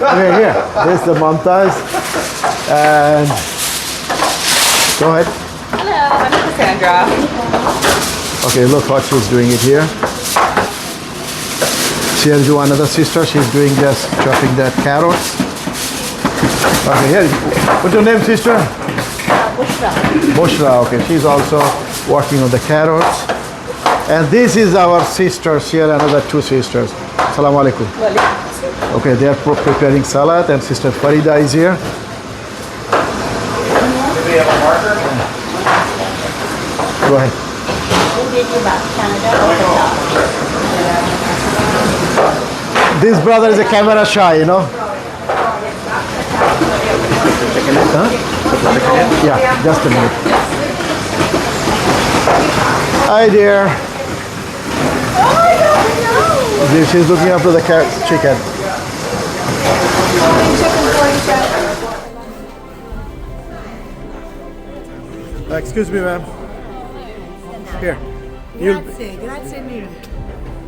Okay, here. This is the Mumtaz. And go ahead. Hello, I'm Cassandra. Okay, look what she's doing it here. Here's you another sister. She's doing just chopping that carrots. Okay, here. What's your name, sister? Bushra. Bushra. Okay, she's also working on the carrots. And this is our sisters here, another two sisters. Assalamu alaikum. Okay, they are preparing salad, and Sister Farida is here. Do we have a marker? Go ahead. This brother is a camera shy, you know? Huh? Yeah, just a minute. Hi, dear. She's looking after the chicken. Excuse me, ma'am. Here. Grazie mille.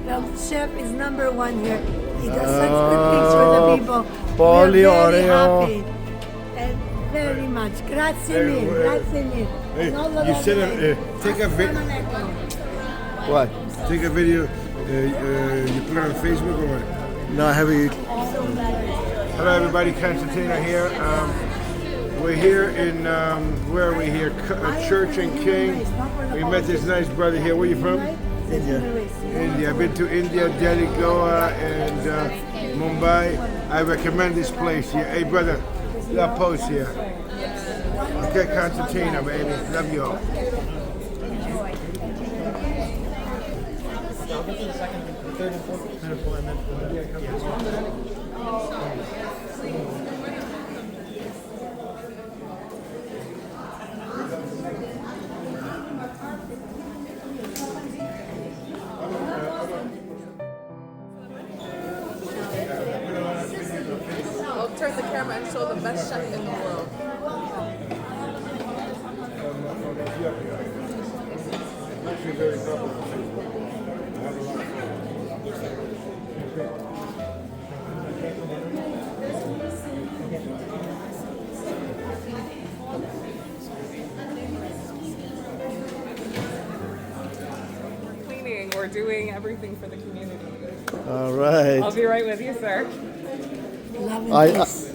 The chef is number one here. He does such good things for the people. Polly, We are very Oreo. happy and very much. Grazie mille. Grazie mille. You said take a video. What? Take a video. You put it on Facebook or what? No, I have a... Hello, everybody. Constantino here. We're here in where are we here? Church and King. We met this nice brother here. Where are you from? India. India. I've been to India, Delhi, Goa, and Mumbai. I recommend this place here. Hey, brother, that post here. Okay, Constantino, baby. Love you all. I'll turn the camera and show the best chef in the world. Cleaning, we're doing everything for the community. All right. I'll be right with you, sir. Love and I, peace.